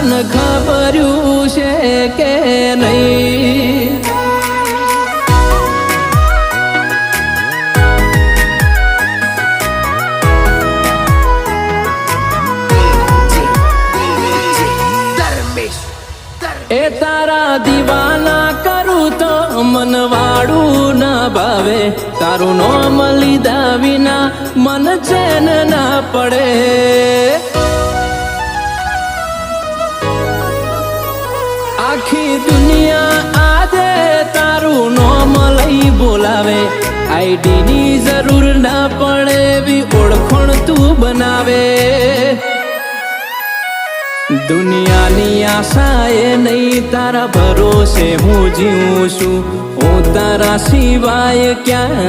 તને ખબર્યું છે કે નહીં? એ તારા દીવાના કરું તો મનવાળું ના ભાવે, તારું નોમ લીધા વિના મન ચેન ના પડે. આખી દુનિયા આજે તારું નોમ લઈ બોલાવે, આઈડી ની જરૂર ના પડે એવી ઓળખણ તું બનાવે. દુનિયાની આશા એ નહીં, તારા ભરોસે હું જીવું છું. હું તારા સિવાય ક્યાં